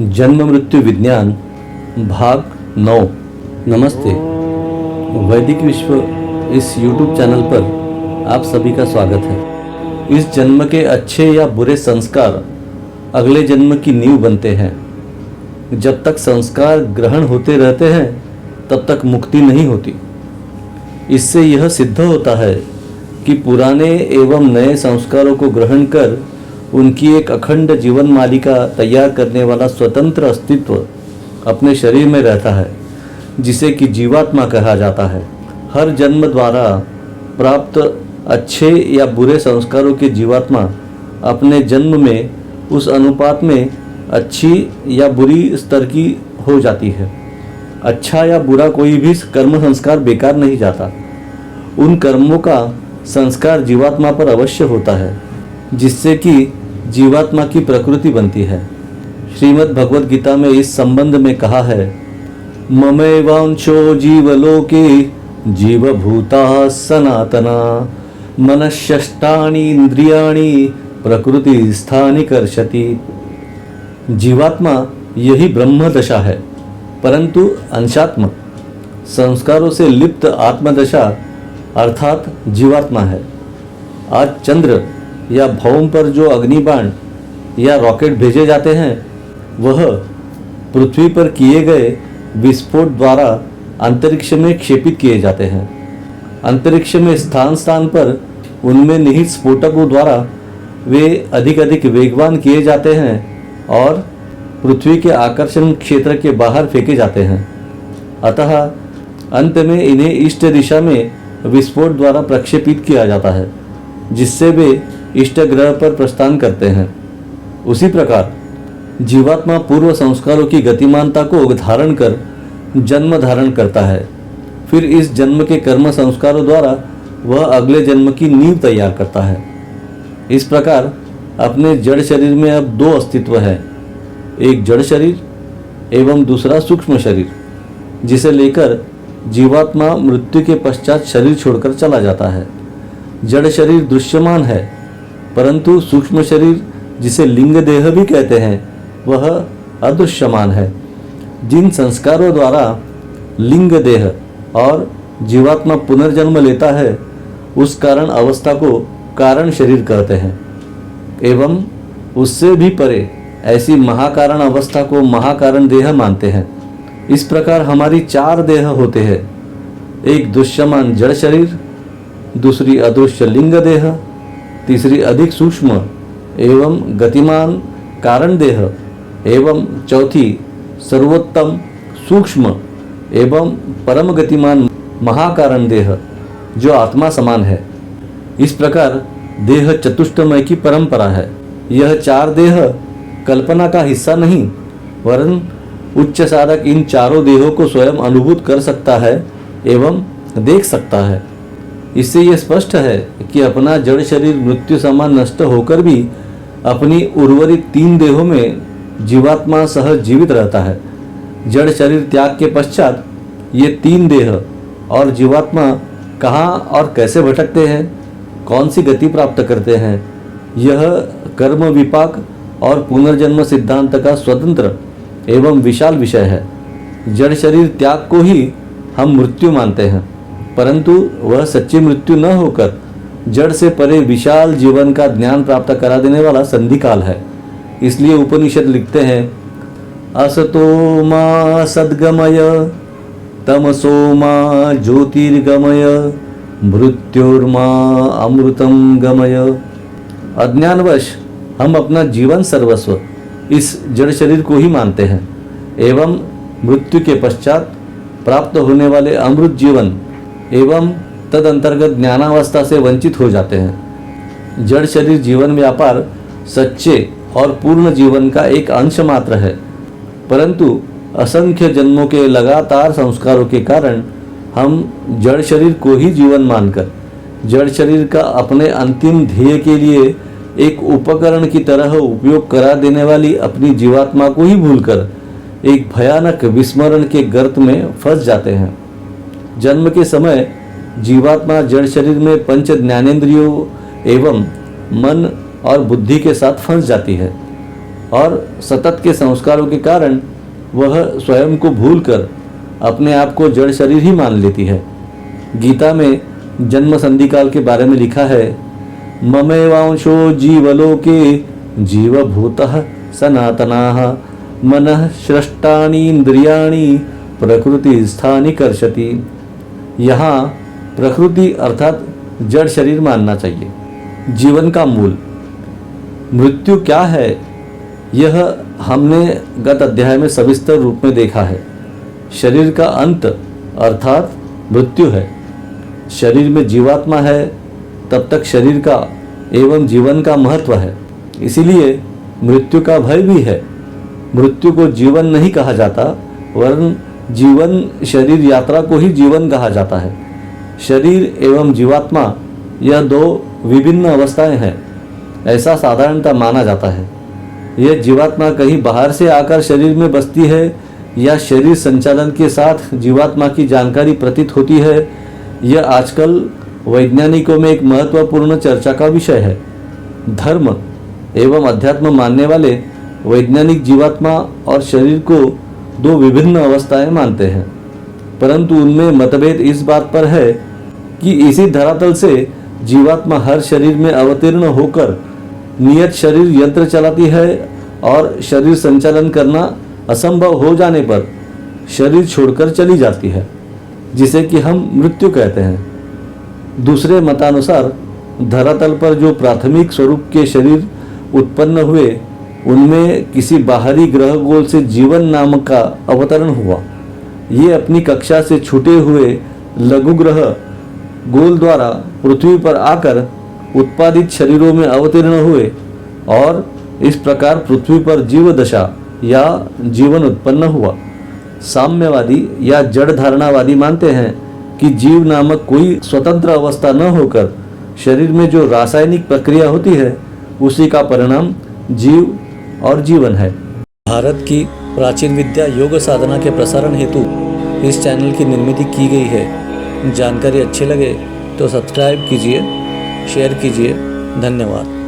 जन्म मृत्यु विज्ञान भाग 9। नमस्ते। वैदिक विश्व इस YouTube चैनल पर आप सभी का स्वागत है। इस जन्म के अच्छे या बुरे संस्कार अगले जन्म की नींव बनते हैं। जब तक संस्कार ग्रहण होते रहते हैं तब तक मुक्ति नहीं होती। इससे यह सिद्ध होता है कि पुराने एवं नए संस्कारों को ग्रहण कर उनकी एक अखंड जीवन मालिका तैयार करने वाला स्वतंत्र अस्तित्व अपने शरीर में रहता है, जिसे कि जीवात्मा कहा जाता है। हर जन्म द्वारा प्राप्त अच्छे या बुरे संस्कारों के जीवात्मा अपने जन्म में उस अनुपात में अच्छी या बुरी स्तर की हो जाती है। अच्छा या बुरा कोई भी कर्म संस्कार बेकार नहीं जाता। उन कर्मों का संस्कार जीवात्मा पर अवश्य होता है, जिससे कि जीवात्मा की प्रकृति बनती है। श्रीमद् भगवद गीता में इस संबंध में कहा है, ममैवांशो जीवलोके जीवभूता सनातना मनश्शष्टानि इंद्रियाणि प्रकृति स्थानि कर्षति। जीवात्मा यही ब्रह्म दशा है, परंतु अंशात्मक संस्कारों से लिप्त आत्मदशा अर्थात जीवात्मा है। आज चंद्र या भौम पर जो अग्निबाण या रॉकेट भेजे जाते हैं, वह पृथ्वी पर किए गए विस्फोट द्वारा अंतरिक्ष में क्षेपित किए जाते हैं। अंतरिक्ष में स्थान स्थान पर उनमें निहित स्फोटकों द्वारा वे अधिक वेगवान किए जाते हैं और पृथ्वी के आकर्षण क्षेत्र के बाहर फेंके जाते हैं। अतः अंत में इन्हें इष्ट दिशा में विस्फोट द्वारा प्रक्षेपित किया जाता है, जिससे वे इष्ट ग्रह पर प्रस्थान करते हैं। उसी प्रकार जीवात्मा पूर्व संस्कारों की गतिमानता को धारण कर जन्म धारण करता है। फिर इस जन्म के कर्म संस्कारों द्वारा वह अगले जन्म की नींव तैयार करता है। इस प्रकार अपने जड़ शरीर में अब दो अस्तित्व है, एक जड़ शरीर एवं दूसरा सूक्ष्म शरीर, जिसे लेकर जीवात्मा मृत्यु के पश्चात शरीर छोड़कर चला जाता है। जड़ शरीर दृश्यमान है, परंतु सूक्ष्म शरीर, जिसे लिंग देह भी कहते हैं, वह अदृश्यमान है। जिन संस्कारों द्वारा लिंग देह और जीवात्मा पुनर्जन्म लेता है, उस कारण अवस्था को कारण शरीर कहते हैं, एवं उससे भी परे ऐसी महाकारण अवस्था को महाकारण देह मानते हैं। इस प्रकार हमारी चार देह होते हैं, एक दृश्यमान जड़ शरीर, दूसरी अदृश्य लिंग देह, तीसरी अधिक सूक्ष्म एवं गतिमान कारण देह एवं चौथी सर्वोत्तम सूक्ष्म एवं परम गतिमान महाकारण देह, जो आत्मा समान है। इस प्रकार देह चतुष्टमय की परंपरा है। यह चार देह कल्पना का हिस्सा नहीं, वरन उच्च साधक इन चारों देहों को स्वयं अनुभूत कर सकता है एवं देख सकता है। इससे यह स्पष्ट है कि अपना जड़ शरीर मृत्यु समान नष्ट होकर भी अपनी उर्वरित तीन देहों में जीवात्मा सह जीवित रहता है। जड़ शरीर त्याग के पश्चात ये तीन देह और जीवात्मा कहाँ और कैसे भटकते हैं, कौन सी गति प्राप्त करते हैं, यह कर्म विपाक और पुनर्जन्म सिद्धांत का स्वतंत्र एवं विशाल विषय है। जड़ शरीर त्याग को ही हम मृत्यु मानते हैं, परंतु वह सच्ची मृत्यु न होकर जड़ से परे विशाल जीवन का ज्ञान प्राप्त करा देने वाला संधिकाल है। इसलिए उपनिषद लिखते हैं, असतो मा सद्गमय तमसो मा ज्योतिर्गमय मृत्युर्मा अमृतम गमय। अज्ञानवश हम अपना जीवन सर्वस्व इस जड़ शरीर को ही मानते हैं एवं मृत्यु के पश्चात प्राप्त होने वाले अमृत जीवन एवं तद अंतर्गत ज्ञानावस्था से वंचित हो जाते हैं। जड़ शरीर जीवन व्यापार सच्चे और पूर्ण जीवन का एक अंश मात्र है, परंतु असंख्य जन्मों के लगातार संस्कारों के कारण हम जड़ शरीर को ही जीवन मानकर जड़ शरीर का अपने अंतिम ध्येय के लिए एक उपकरण की तरह उपयोग करा देने वाली अपनी जीवात्मा को ही भूलकर एक भयानक विस्मरण के गर्त में फंस जाते हैं। जन्म के समय जीवात्मा जड़ शरीर में पंच ज्ञानेंद्रियों एवं मन और बुद्धि के साथ फंस जाती है। और सतत के संस्कारों के कारण वह स्वयं को भूलकर अपने आप को जड़ शरीर ही मान लेती है। गीता में जन्म संधिकाल के बारे में लिखा है, ममेवांशो जीवलोके जीवभूतः सनातनाः मनः सृष्टानि इंद्रियाणि प्रकृति स्थानि कर्षति। यहाँ प्रकृति अर्थात जड़ शरीर मानना चाहिए। जीवन का मूल मृत्यु क्या है, यह हमने गत अध्याय में सविस्तर रूप में देखा है। शरीर का अंत अर्थात मृत्यु है। शरीर में जीवात्मा है तब तक शरीर का एवं जीवन का महत्व है, इसीलिए मृत्यु का भय भी है। मृत्यु को जीवन नहीं कहा जाता, वरन जीवन शरीर यात्रा को ही जीवन कहा जाता है। शरीर एवं जीवात्मा यह दो विभिन्न अवस्थाएं हैं, ऐसा साधारणतः माना जाता है। यह जीवात्मा कहीं बाहर से आकर शरीर में बसती है या शरीर संचालन के साथ जीवात्मा की जानकारी प्रतीत होती है, यह आजकल वैज्ञानिकों में एक महत्वपूर्ण चर्चा का विषय है। धर्म एवं अध्यात्म मानने वाले वैज्ञानिक जीवात्मा और शरीर को दो विभिन्न अवस्थाएं मानते हैं, परंतु उनमें मतभेद इस बात पर है कि इसी धरातल से जीवात्मा हर शरीर में अवतीर्ण होकर नियत शरीर यंत्र चलाती है और शरीर संचालन करना असंभव हो जाने पर शरीर छोड़कर चली जाती है, जिसे कि हम मृत्यु कहते हैं। दूसरे मतानुसार धरातल पर जो प्राथमिक स्वरूप के शरीर उत्पन्न हुए, उनमें किसी बाहरी ग्रह गोल से जीवन नामक का अवतरण हुआ। ये अपनी कक्षा से छूटे हुए लघु ग्रह गोल द्वारा पृथ्वी पर आकर उत्पादित शरीरों में अवतीर्ण हुए और इस प्रकार पृथ्वी पर जीव दशा या जीवन उत्पन्न हुआ। साम्यवादी या जड़ धारणावादी मानते हैं कि जीव नामक कोई स्वतंत्र अवस्था न होकर शरीर में जो रासायनिक प्रक्रिया होती है, उसी का परिणाम जीव और जीवन है। भारत की प्राचीन विद्या योग साधना के प्रसारण हेतु इस चैनल की निर्मित की गई है। जानकारी अच्छी लगे तो सब्सक्राइब कीजिए, शेयर कीजिए। धन्यवाद।